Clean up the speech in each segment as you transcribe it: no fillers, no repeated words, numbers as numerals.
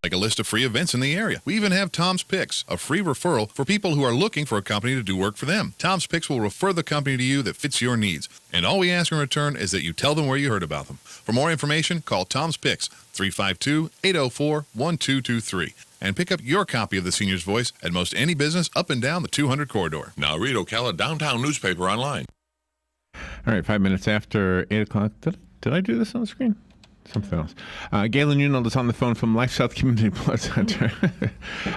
like a list of free events in the area. We even have Tom's Picks, a free referral for people who are looking for a company to do work for them. Tom's Picks will refer the company to you that fits your needs. And all we ask in return is that you tell them where you heard about them. For more information, call Tom's Picks, 352-804-1223. And pick up your copy of The Senior's Voice at most any business up and down the 200 corridor. Now read Ocala Downtown newspaper online. All right, 5 minutes after 8 o'clock. Did I do this on the screen? Something else. Galen Unold is on the phone from LifeSouth Community Blood Center.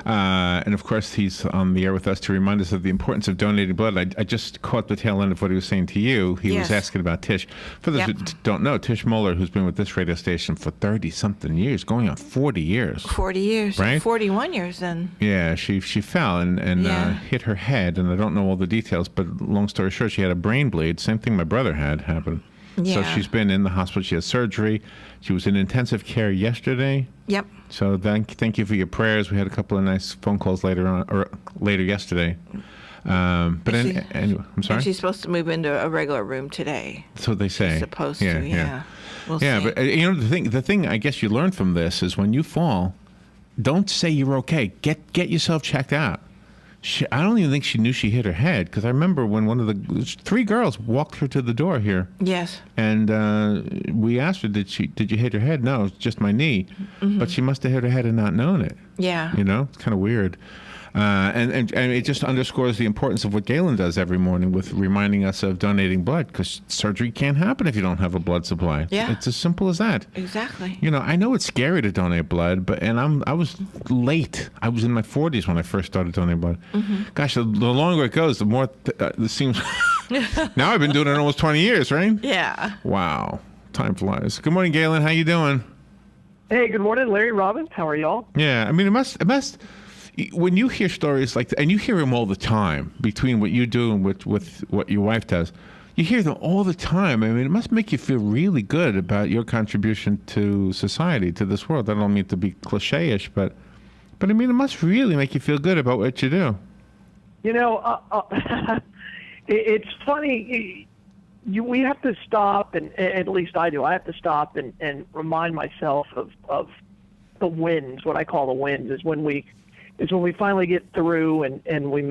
And, of course, he's on the air with us to remind us of the importance of donating blood. I just caught the tail end of what he was saying to you. He was asking about Tish. For those who don't know, Tish Moeller, who's been with this radio station for 30-something years, going on 40 years. 40 years. Right? 41 years then. Yeah, she fell and hit her head, and I don't know all the details, but long story short, she had a brain bleed. Same thing my brother had happen. Yeah. So she's been in the hospital. She had surgery. She was in intensive care yesterday. Yep. So thank you for your prayers. We had a couple of nice phone calls later yesterday. But anyway, I'm sorry. And she's supposed to move into a regular room today. That's what they say. She's supposed to. Yeah. We'll see. But the thing I guess you learn from this is when you fall, don't say you're okay. Get yourself checked out. I don't even think she knew she hit her head, because I remember when one of the 3 girls walked her to the door here. Yes. And we asked her, did you hit your head? No, it's just my knee. Mm-hmm. But she must have hit her head and not known it. Yeah. It's kind of weird. And it just underscores the importance of what Galen does every morning with reminding us of donating blood, because surgery can't happen if you don't have a blood supply. Yeah. It's as simple as that. Exactly. I know it's scary to donate blood, I was late. I was in my 40s when I first started donating blood. Mm-hmm. Gosh, the longer it goes, the more it seems. Now I've been doing it almost 20 years, right? Yeah. Wow. Time flies. Good morning, Galen. How you doing? Hey, good morning, Larry, Robin. How are y'all? Yeah, it must. When you hear stories like that, and you hear them all the time, between what you do and with what your wife does, you hear them all the time. It must make you feel really good about your contribution to society, to this world. I don't mean to be cliche-ish, but it must really make you feel good about what you do. It's funny. We have to stop, and at least I do. I have to stop and remind myself of the wins. What I call the wins is when we finally get through and we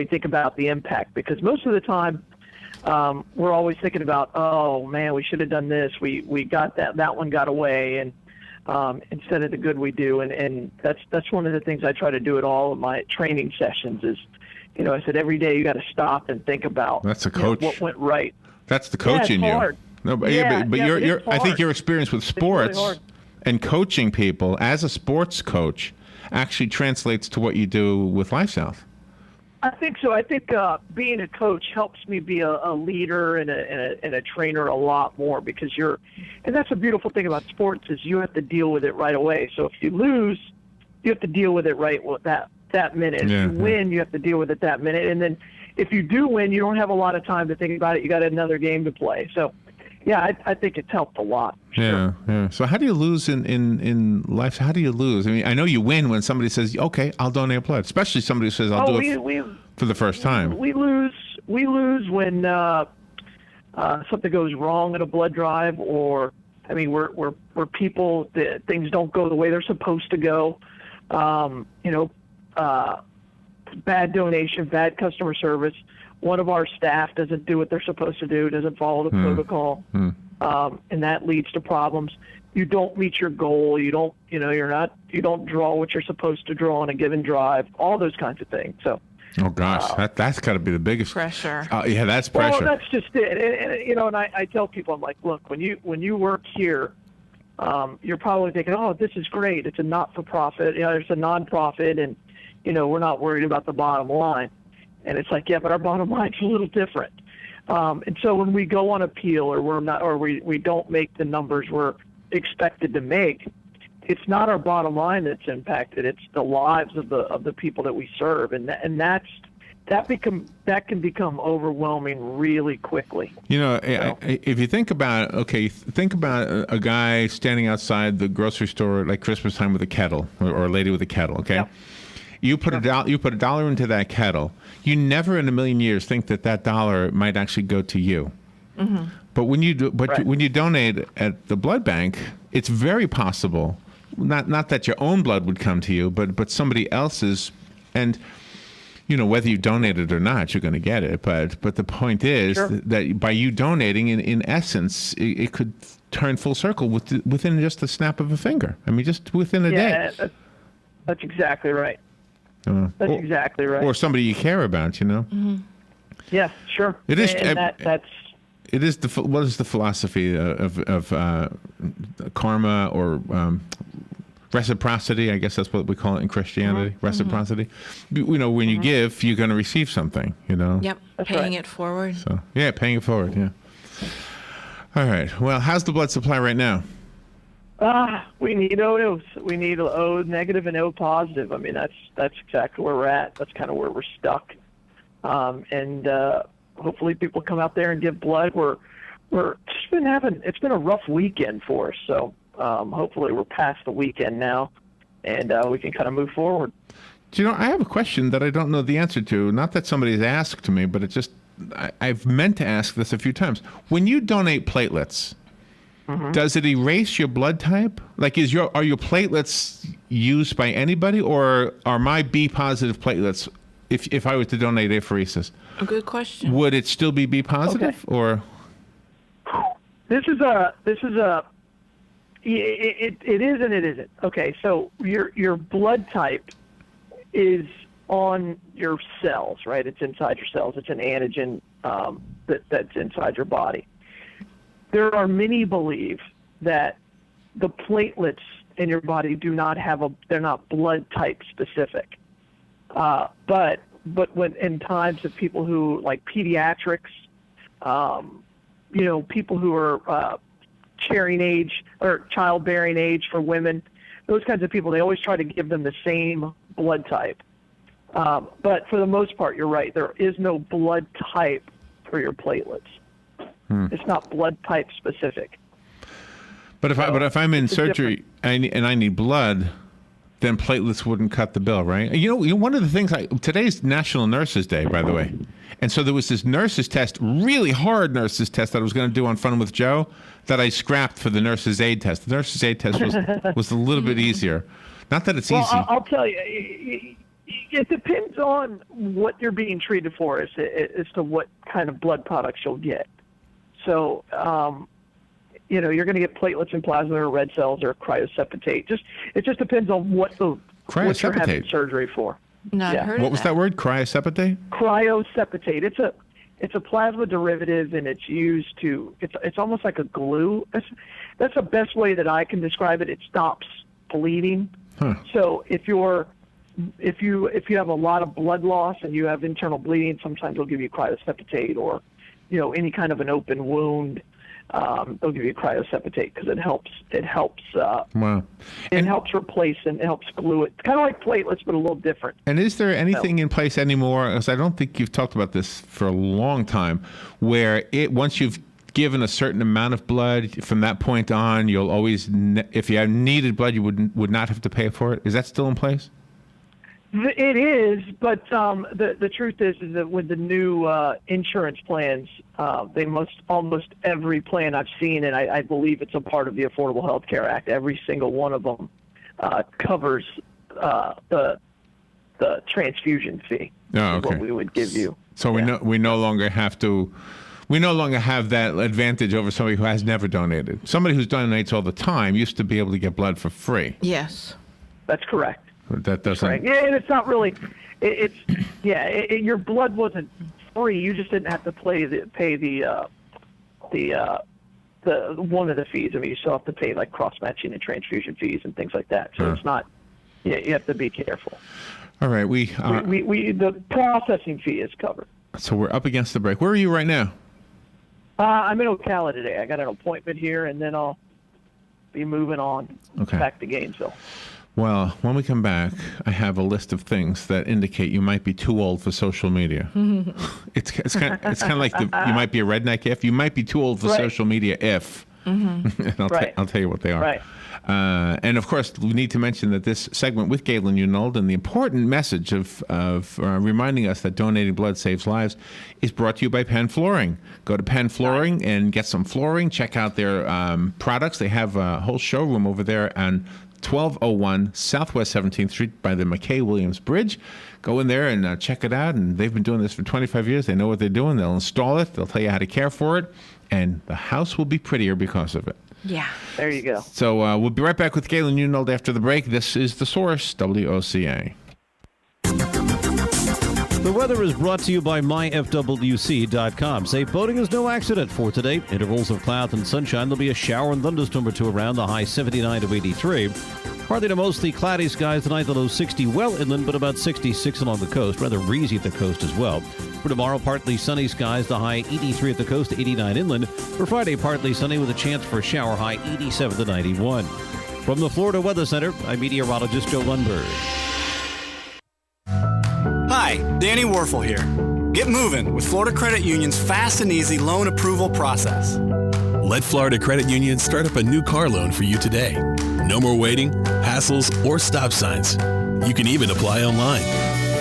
think about the impact, because most of the time we're always thinking about, oh man, we should have done this. We got that one got away, and instead of the good we do, and that's one of the things I try to do at all of my training sessions is, I said every day you got to stop and think about. That's a coach. What went right. That's the coach in you. Hard. No, but I think your experience with sports and coaching people as a sports coach actually translates to what you do with LifeSouth. I think so. I think being a coach helps me be a leader and a trainer a lot more, because and that's a beautiful thing about sports is you have to deal with it right away. So if you lose, you have to deal with it right that minute. If you win, you have to deal with it that minute. And then if you do win, you don't have a lot of time to think about it. You got another game to play. So yeah, I think it's helped a lot. Sure. Yeah. So how do you lose in life? How do you lose? I know you win when somebody says, okay, I'll donate blood, especially somebody who says, I'll do it for the first time. We lose when something goes wrong at a blood drive, or, we're people that things don't go the way they're supposed to go. Bad donation, bad customer service. One of our staff doesn't do what they're supposed to do, doesn't follow the protocol, and that leads to problems. You don't reach your goal. You don't draw what you're supposed to draw on a given drive. All those kinds of things. So. Oh gosh, that's got to be the biggest pressure. Yeah, that's pressure. Well, that's just it. And I tell people, I'm like, look, when you work here, you're probably thinking, oh, this is great. It's a not-for-profit. It's a non-profit, and we're not worried about the bottom line. And it's like, yeah, but our bottom line's a little different. And so when we go on appeal, or we don't make the numbers we're expected to make, it's not our bottom line that's impacted. It's the lives of the people that we serve, and that can become overwhelming really quickly. If you think about a guy standing outside the grocery store like Christmas time with a kettle, or a lady with a kettle. Okay. Yep. You put $1 into that kettle. You never in a million years think that dollar might actually go to you. Mm-hmm. But when you donate at the blood bank, it's very possible not that your own blood would come to you, but somebody else's, and whether you donate it or not, you're going to get it. But the point is that by you donating, in essence, it could turn full circle within just the snap of a finger. I mean, just within a day. That's exactly right. That's exactly right. Or somebody you care about, Mm-hmm. Yeah, sure. It is. That's. It is what is the philosophy of karma or reciprocity? I guess that's what we call it in Christianity. Mm-hmm. Reciprocity. When you give, you're going to receive something. Yep. That's paying right. it forward. So paying it forward. Yeah. All right. Well, how's the blood supply right now? We need O's. We need O negative and O positive. I mean, that's exactly where we're at. That's kind of where we're stuck. And hopefully people come out there and give blood. It's been a rough weekend for us. So hopefully we're past the weekend now, and we can kind of move forward. I have a question that I don't know the answer to. Not that somebody's asked me, but I've meant to ask this a few times. When you donate platelets, does it erase your blood type? Like, are your platelets used by anybody, or are my B positive platelets, if I were to donate apheresis, A good question. would it still be B positive, or? It is and it isn't. Okay, so your blood type is on your cells, right? It's inside your cells. It's an antigen that's inside your body. There are many believe that the platelets in your body they're not blood type specific. But when in times of people who like pediatrics, people who are childbearing age or childbearing age for women, those kinds of people, they always try to give them the same blood type. But for the most part, you're right. There is no blood type for your platelets. It's not blood type specific. But if I'm in surgery and I need blood, then platelets wouldn't cut the bill, right? One of the things today's National Nurses Day, by the way, and so there was this nurses test, really hard nurses test that I was going to do on Fun with Joe, that I scrapped for the nurses aid test. The nurses aid test was a little bit easier. Not that it's easy. I'll tell you, it depends on what you're being treated for as to what kind of blood products you'll get. So, you're going to get platelets and plasma or red cells or cryoseptate. It just depends on what you're having surgery for. Not heard of What was that word? Cryoseptate? Cryoseptate. It's a plasma derivative, and it's used to. It's almost like a glue. That's the best way that I can describe it. It stops bleeding. Huh. So if you have a lot of blood loss and you have internal bleeding, sometimes they'll give you cryoseptate, or any kind of an open wound. They'll give you cryoseptate because it helps. Wow. It helps replace and it helps glue it. It's kind of like platelets, but a little different. And is there anything in place anymore? Because I don't think you've talked about this for a long time, where once you've given a certain amount of blood, from that point on, you'll always, if you have needed blood, you would not have to pay for it. Is that still in place? It is, but the truth is that with the new insurance plans, almost every plan I've seen, and I believe it's a part of the Affordable Health Care Act, every single one of them covers the transfusion fee. Oh, okay. What we would give you. So we no longer have that advantage over somebody who has never donated. Somebody who donates all the time used to be able to get blood for free. Yes. That's correct. That doesn't. Right. Yeah, and it's not really. Your blood wasn't free. You just didn't have to pay the one of the fees. I mean, you still have to pay like cross matching and transfusion fees and things like that. So it's not. Yeah, you have to be careful. All right, the processing fee is covered. So we're up against the break. Where are you right now? I'm in Ocala today. I got an appointment here, and then I'll be moving on back to Gainesville. Well, when we come back, I have a list of things that indicate you might be too old for social media. It's kind of like you might be a redneck if. You might be too old for social media if. And I'll tell you what they are. Right. And of course, we need to mention that this segment with Galen Unold and the important message of reminding us that donating blood saves lives is brought to you by Penn Flooring. Go to Penn Flooring and get some flooring. Check out their products. They have a whole showroom over there, and 1201 Southwest 17th Street by the McKay Williams Bridge. Go in there and check it out. And they've been doing this for 25 years. They know what they're doing. They'll install it. They'll tell you how to care for it. And the house will be prettier because of it. Yeah. There you go. So we'll be right back with Galen Unold after the break. This is The Source, WOCA. The weather is brought to you by myfwc.com. Safe boating is no accident for today. Intervals of cloud and sunshine. There'll be a shower and thunderstorm or two around, the high 79 to 83. Partly to mostly cloudy skies tonight, the low 60 well inland, but about 66 along the coast. Rather breezy at the coast as well. For tomorrow, partly sunny skies, the high 83 at the coast to 89 inland. For Friday, partly sunny with a chance for a shower, high 87 to 91. From the Florida Weather Center, I'm meteorologist Joe Lundberg. Hi, Danny Warfel here. Get moving with Florida Credit Union's fast and easy loan approval process. Let Florida Credit Union start up a new car loan for you today. No more waiting, hassles, or stop signs. You can even apply online.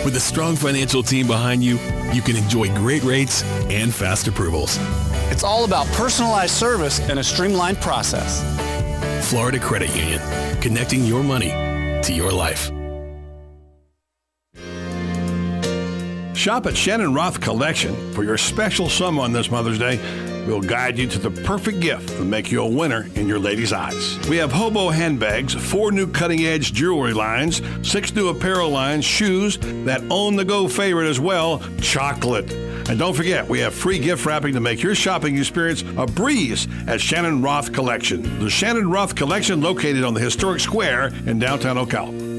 With a strong financial team behind you, you can enjoy great rates and fast approvals. It's all about personalized service and a streamlined process. Florida Credit Union, connecting your money to your life. Shop at Shannon Roth Collection for your special someone this Mother's Day. We'll guide you to the perfect gift and make you a winner in your lady's eyes. We have hobo handbags, 4 new cutting-edge jewelry lines, 6 new apparel lines, shoes, that on-the-go favorite as well, chocolate. And don't forget, we have free gift wrapping to make your shopping experience a breeze at Shannon Roth Collection. The Shannon Roth Collection located on the historic square in downtown Ocala.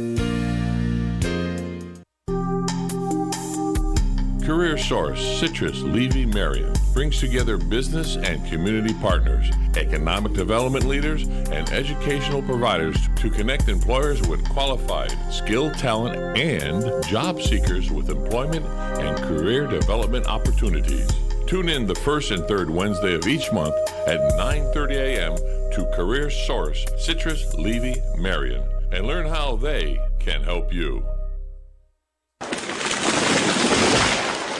Career Source, Citrus, Levy, Marion brings together business and community partners, economic development leaders, and educational providers to connect employers with qualified, skilled talent and job seekers with employment and career development opportunities. Tune in the first and third Wednesday of each month at 9:30 a.m. to Career Source, Citrus, Levy, Marion, and learn how they can help you.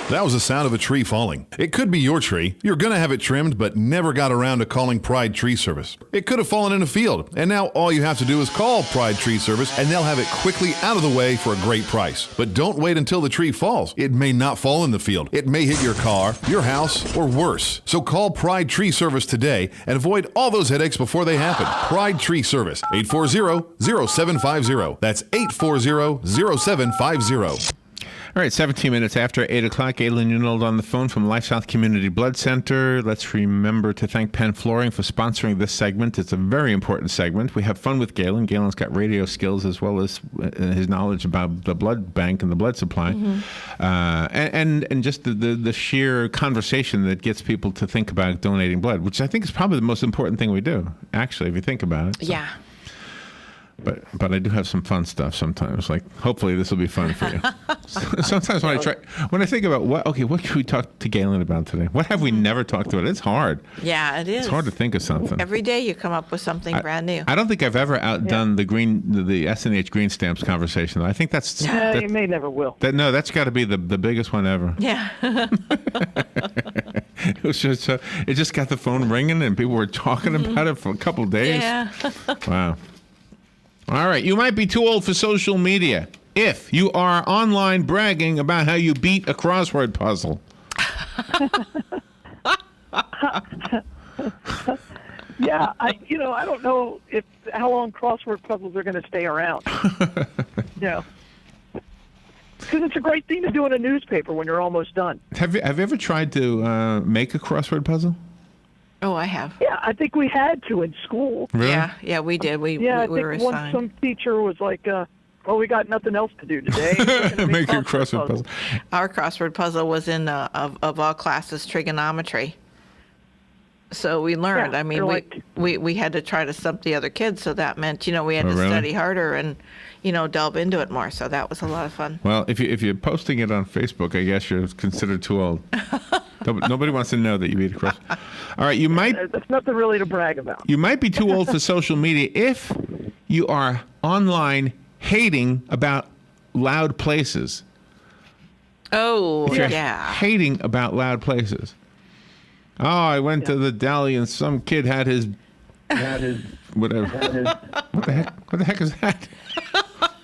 That was the sound of a tree falling. It could be your tree. You're going to have it trimmed, but never got around to calling Pride Tree Service. It could have fallen in a field, and now all you have to do is call Pride Tree Service, and they'll have it quickly out of the way for a great price. But don't wait until the tree falls. It may not fall in the field. It may hit your car, your house, or worse. So call Pride Tree Service today and avoid all those headaches before they happen. Pride Tree Service, 840-0750. That's 840-0750. All right, 17 minutes after 8 o'clock, Galen Unold on the phone from LifeSouth Community Blood Center. Let's remember to thank Penn Flooring for sponsoring this segment. It's a very important segment. We have fun with Galen. Galen's got radio skills as well as his knowledge about the blood bank and the blood supply. And just the sheer conversation that gets people to think about donating blood, which I think is probably the most important thing we do, actually, if you think about it. So. Yeah. But I do have some fun stuff sometimes. Like, hopefully this will be fun for you. Sometimes when I think about what can we talk to Galen about today? What have we never talked about? It's hard. Yeah, it is. It's hard to think of something. Every day you come up with something brand new. I don't think I've ever outdone the S&H green stamps conversation. I think that's You may never will. that's got to be the biggest one ever. Yeah. It was just it just got the phone ringing and people were talking about it for a couple of days. Yeah. Wow. All right, you might be too old for social media if you are online bragging about how you beat a crossword puzzle. Yeah, I don't know how long crossword puzzles are going to stay around. Because it's a great thing to do in a newspaper when you're almost done. Have you ever tried to make a crossword puzzle? Oh, I have. Yeah, I think we had to in school. Really? Yeah, we did. We I were think once assigned. some teacher was like, well, we got nothing else to do today. Make a crossword puzzle. Our crossword puzzle was in of all classes trigonometry. So we learned. Yeah, I mean, we had to try to stump the other kids, so that meant we had to really? study harder and delve into it more. So that was a lot of fun. Well, if you're posting it on Facebook, I guess you're considered too old. Nobody wants to know that you beat a crossword. All right, That's nothing really to brag about. You might be too old for social media if you are online hating about loud places. Oh, If you're yeah. hating about loud places. Oh, I went to the deli and some kid had his That is. Whatever. That is. What the heck? What the heck is that?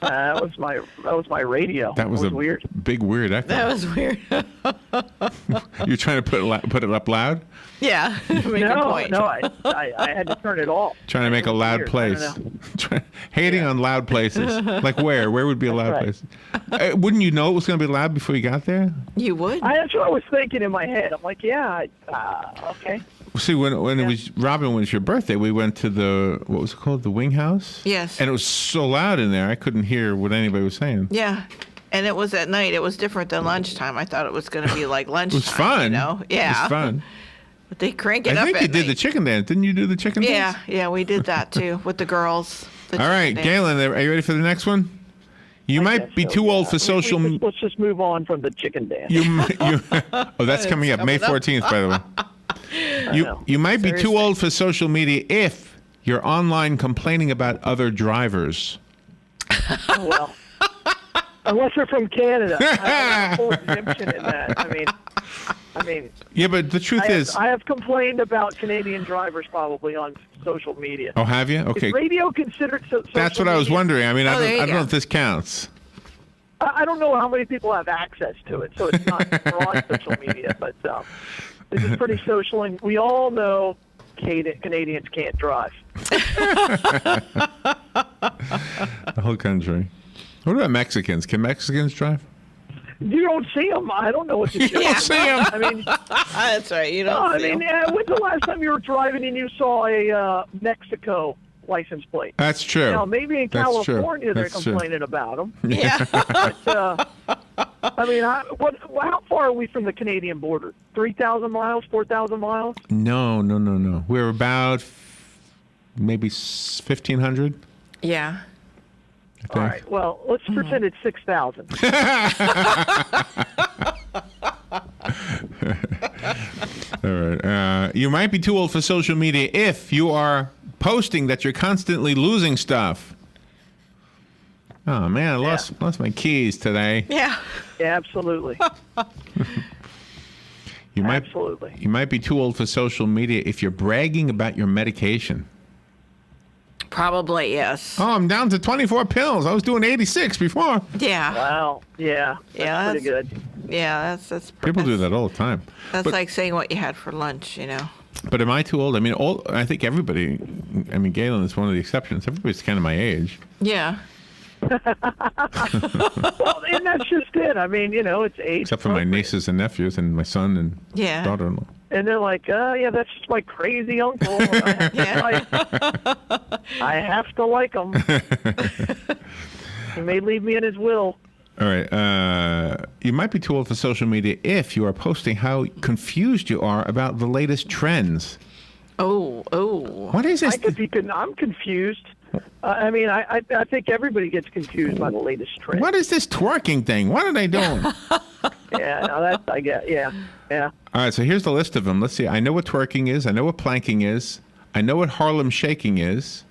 That was my radio. That was a weird. big weird echo. That was weird. You're trying to put it up loud? Yeah. Make a point. No, I had to turn it off. Trying to make a loud Weird. place. I don't Hating on loud places. Like where? Where would be a loud right. place? Wouldn't you know it was going to be loud before you got there? You would? That's what I was thinking in my head. I'm like, yeah, okay. See, when it was Robin, when it was your birthday, we went to what was it called? The Wing House? Yes. And it was so loud in there, I couldn't hear what anybody was saying. Yeah. And it was at night. It was different than lunchtime. I thought it was going to be like lunchtime. It was fun. You know? Yeah. It was fun. But they crank it I up think at you did night. the chicken dance. Didn't you do the chicken dance? Yeah, we did that too with the girls. All right, Galen, are you ready for the next one? You might be too old for social media. Let's just move on from the chicken dance. Oh, that's coming up May 14th, by the way. You might be too old for social media if you're online complaining about other drivers. Oh, well, unless they're from Canada, I have full exemption in that. I mean. Yeah, but the truth is, I have complained about Canadian drivers probably on social media. Oh, have you? Okay. Is radio considered social That's what I was media? wondering. I mean, I there you don't know go. if this counts. I don't know how many people have access to it, so it's not broad social media, but this is pretty social, and we all know Canadians can't drive. The whole country. What about Mexicans? Can Mexicans drive? You don't see them. I don't know what to do. You don't see them. I mean, That's right. You don't see 'em. when's the last time you were driving and you saw a Mexico license plate? That's true. Now, maybe in That's true. California they're That's true. complaining about them. Yeah. But, I mean, how far are we from the Canadian border? 3,000 miles, 4,000 miles? No. We're about maybe 1,500. Yeah. I think. All right, well, let's pretend it's 6,000. All right. You might be too old for social media if you are posting that you're constantly losing stuff. Oh man, I lost my keys today. Yeah. Yeah, absolutely. Absolutely. You might be too old for social media if you're bragging about your medication. Probably, yes. Oh, I'm down to 24 pills. I was doing 86 before. Yeah. Wow. Yeah. That's pretty good. Yeah, that's People do that all the time. That's But- like saying what you had for lunch, you know. But am I too old? I mean, I think everybody. I mean, Galen is one of the exceptions. Everybody's kind of my age. Yeah. Well, and that's just it. I mean, it's age. Except for my nieces and nephews and my son and Yeah. daughter-in-law. And they're like, yeah, that's just my crazy uncle. I have to like him. He may leave me in his will. All right. You might be too old for social media if you are posting how confused you are about the latest trends. Oh. What is this? I'm confused. I mean, I think everybody gets confused by the latest trend. What is this twerking thing? What are they doing? Yeah, no, that's, I get, yeah. All right, so here's the list of them. Let's see. I know what twerking is. I know what planking is. I know what Harlem shaking is.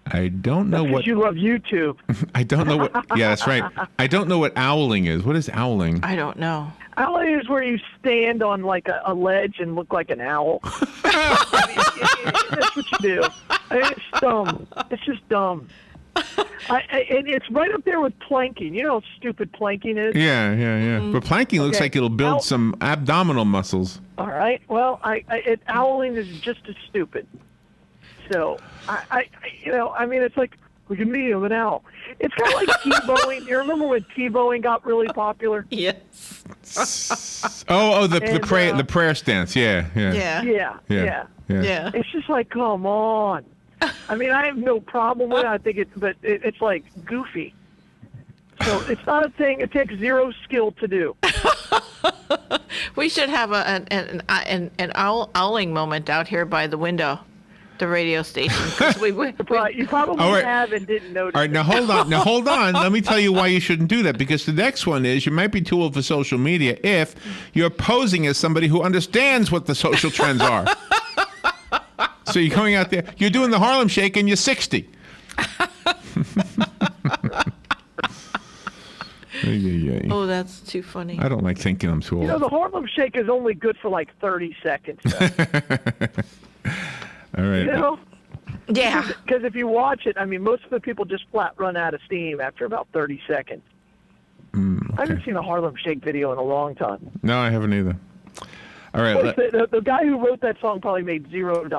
I don't know what. You love YouTube. I don't know what. Yeah, that's right. I don't know what owling is. What is owling? I don't know. Owl is where you stand on like a ledge and look like an owl. That's what you do. I mean, it's dumb. It's just dumb. And it's right up there with planking. You know how stupid planking is? Yeah. But planking looks Okay. like it'll build some abdominal muscles. All right. Well, owling is just as stupid. So, I mean, it's like, look at me, I'm an owl. It's kind of like T-bowing. You remember when T-bowing got really popular? Yes. The prayer stance. Yeah. Yeah. Yeah. It's just like, come on. I mean, I have no problem with it. I think it's like goofy. So it's not a thing. It takes zero skill to do. We should have an owling moment out here by the window, the radio station. 'Cause You probably All right. have and didn't notice. All right, now hold on. Let me tell you why you shouldn't do that. Because the next one is you might be too old for social media if you're posing as somebody who understands what the social trends are. So you're going out there, you're doing the Harlem Shake, and you're 60. Oh, that's too funny. I don't like thinking I'm too old. The Harlem Shake is only good for like 30 seconds. Though. All right. Yeah. Because if you watch it, I mean, most of the people just flat run out of steam after about 30 seconds. I haven't seen a Harlem Shake video in a long time. No, I haven't either. All right. The guy who wrote that song probably made $0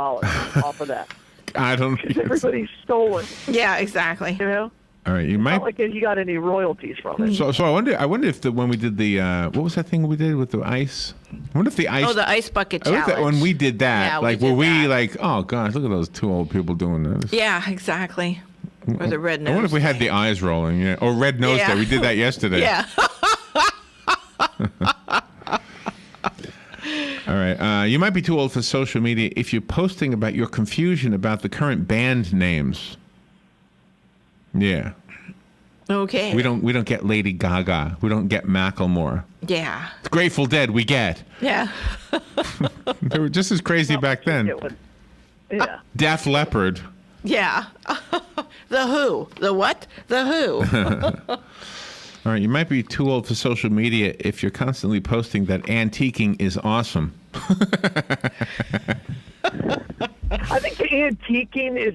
off of that. I don't. Because everybody's stolen. Yeah, exactly. You know. All right, you Not might. like you got any royalties from it. So I wonder if when we did the what was that thing we did with the ice? I wonder if the ice. Oh, the ice bucket I wonder if challenge. when we did that, Yeah, like we were did we that. like, oh gosh, look at those two old people doing this. Yeah, exactly. Or the red nose. I wonder if we had the eyes rolling, yeah, or red nose Yeah. day. We did that yesterday. Yeah. All right. You might be too old for social media if you're posting about your confusion about the current band names. Yeah. Okay. We don't get Lady Gaga. We don't get Macklemore. Yeah. Grateful Dead, we get. Yeah. They were just as crazy back then. Yeah. Def Leppard. Yeah. The Who. The what? The Who. All right, you might be too old for social media if you're constantly posting that antiquing is awesome. I think the antiquing is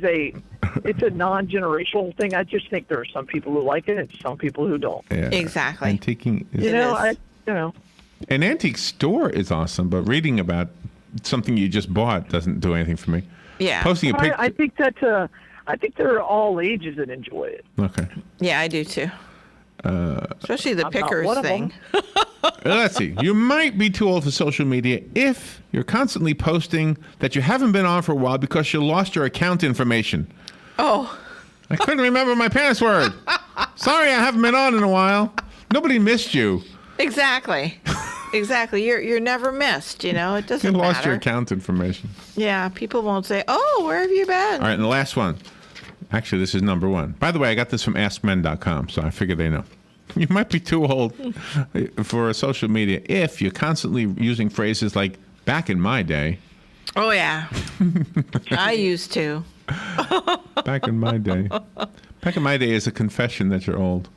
it's a non-generational thing. I just think there are some people who like it and some people who don't. Yeah. Exactly. Antiquing is. You know, An antique store is awesome, but reading about something you just bought doesn't do anything for me. Yeah. Posting a picture. I think that I think there are all ages that enjoy it. Okay. Yeah, I do too. Especially the I'm not pickers one of thing. Let's see. You might be too old for social media if you're constantly posting that you haven't been on for a while because you lost your account information. Oh. I couldn't remember my password. Sorry, I haven't been on in a while. Nobody missed you. Exactly. Exactly. You're never missed, you know. It You doesn't lost matter. your account information. Yeah, people won't say, "Oh, where have you been?" All right, and the last one. Actually, this is number one. By the way, I got this from AskMen.com, so I figure they know. You might be too old for social media if you're constantly using phrases like "back in my day." Oh yeah. I used to. Back in my day. Back in my day is a confession that you're old.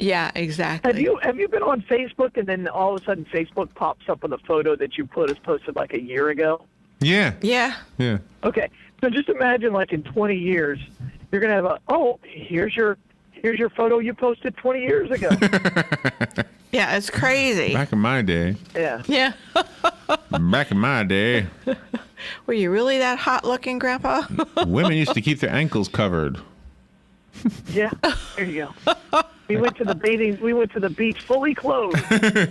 Yeah, exactly. Have you been on Facebook and then all of a sudden Facebook pops up with a photo that you posted like a year ago? Yeah. Yeah. Yeah. Okay, so just imagine like in 20 years, you're gonna have here's your photo you posted 20 years ago. Yeah, it's crazy. Back in my day. Yeah. Yeah. Back in my day, Were you really that hot looking, Grandpa? women used to keep their ankles covered. Yeah. There you go. We went to the beach fully clothed.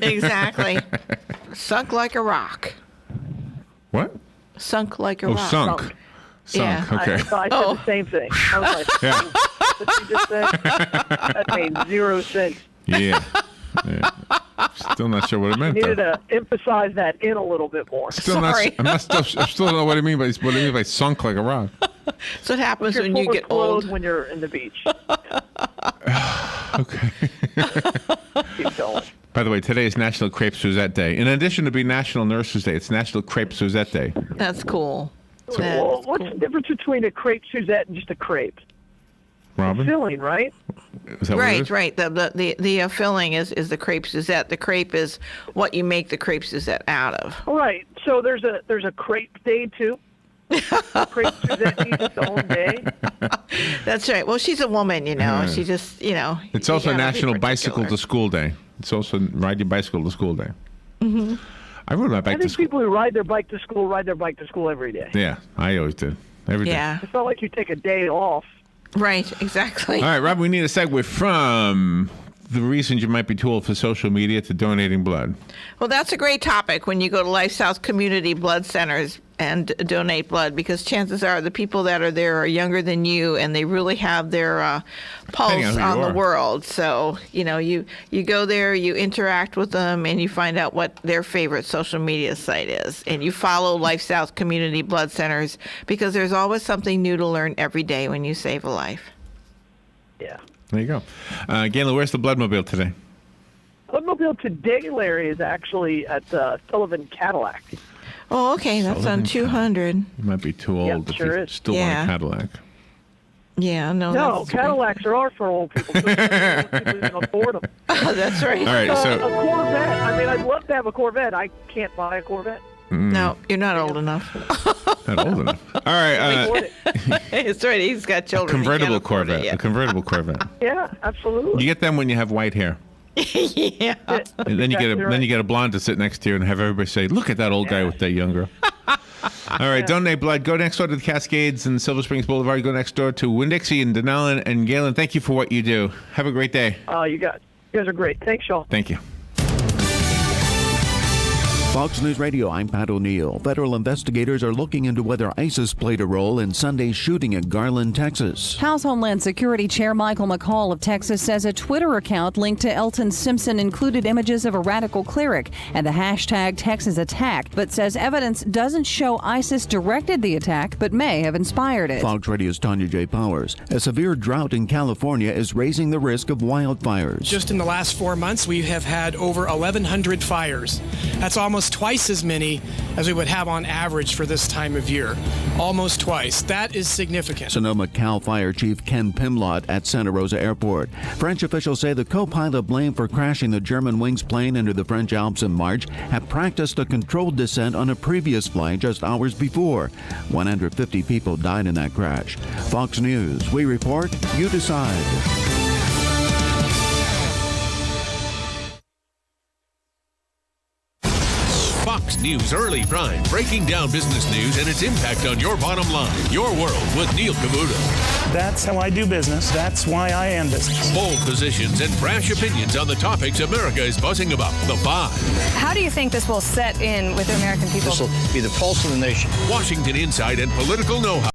Exactly. Sunk like a rock. What? Sunk like a Oh, rock. sunk. Sunk. Yeah. Sunk. Okay. I said the same thing. I was like, Yeah. what you just said? That made 0 sense. Yeah. Yeah. Still not sure what it meant. Needed Though. to emphasize that in a little bit more. Still Sorry. I still don't know what it means by sunk like a rock. That's what happens You're when you fully get clothed old. when you're in the beach. Okay. Keep going. By the way, today is National Crepe Suzette Day. In addition to being National Nurses Day, it's National Crepe Suzette Day. That's cool. Well, That's what's cool. the difference between a crepe Suzette and just a crepe? Robin? Filling, right? Is that what it Right, is? right. The filling is the crepe Suzette. The crepe is what you make the crepe Suzette out of. All right. So there's a crepe day too. Crepe Suzette needs its own day. That's right. Well, she's a woman, you know. She just, you know. It's you also gotta be National Bicycle particular. to School Day. It's also Ride Your Bicycle to School Day. Mm-hmm. I rode my I bike to think school. people who ride their bike to school every day. Yeah, I always did. Every day. Yeah, It's not like you take a day off. right. Exactly. All right, Rob, we need a segue from the reasons you might be too old for social media to donating blood. Well, that's a great topic when you go to LifeSouth community blood centers and donate blood, because chances are the people that are there are younger than you and they really have their pulse Depending on who you on the are. world. So, you know, you go there, you interact with them, and you find out what their favorite social media site is. And you follow LifeSouth community blood centers because there's always something new to learn every day when you save a life. Yeah. There you go. Galen, where's the Bloodmobile today? Bloodmobile today, Larry, is actually at Sullivan Cadillac. Oh, okay. That's on 200. You might be too old Yep, if sure you is. still Yeah. want a Cadillac. Yeah, no. No, that's great. Cadillacs are for old people. So people can afford them. Oh, that's right. All right, A so Corvette. I mean, I'd love to have a Corvette. I can't buy a Corvette. No, you're not old enough. not old enough. All right. It's right. He's got A children. convertible Corvette. A convertible Corvette. Yeah, absolutely. You get them when you have white hair. Yeah. And then you get a blonde to sit next to you and have everybody say, "Look at that old guy with that young girl." All right, donate blood. Go next door to the Cascades and Silver Springs Boulevard. Go next door to Winn-Dixie and Denellen and Galen. Thank you for what you do. Have a great day. You guys are great. Thanks, y'all. Thank you. Fox News Radio, I'm Pat O'Neill. Federal investigators are looking into whether ISIS played a role in Sunday's shooting at Garland, Texas. House Homeland Security Chair Michael McCall of Texas says a Twitter account linked to Elton Simpson included images of a radical cleric and the hashtag Texas Attack, but says evidence doesn't show ISIS directed the attack, but may have inspired it. Fox Radio's Tanya J. Powers. A severe drought in California is raising the risk of wildfires. Just in the last 4 months, we have had over 1,100 fires. That's almost twice as many as we would have on average for this time of year. Almost twice. That is significant. Sonoma Cal Fire Chief Ken Pimlott at Santa Rosa Airport. French officials say the co-pilot blamed for crashing the Germanwings plane into the French Alps in March had practiced a controlled descent on a previous flight just hours before. 150 people died in that crash. Fox News, we report, you decide. Fox News Early Prime, breaking down business news and its impact on your bottom line. Your World with Neil Cavuto. That's how I do business. That's why I am business. Bold positions and brash opinions on the topics America is buzzing about. The Five. How do you think this will set in with the American people? This will be the pulse of the nation. Washington insight and political know-how.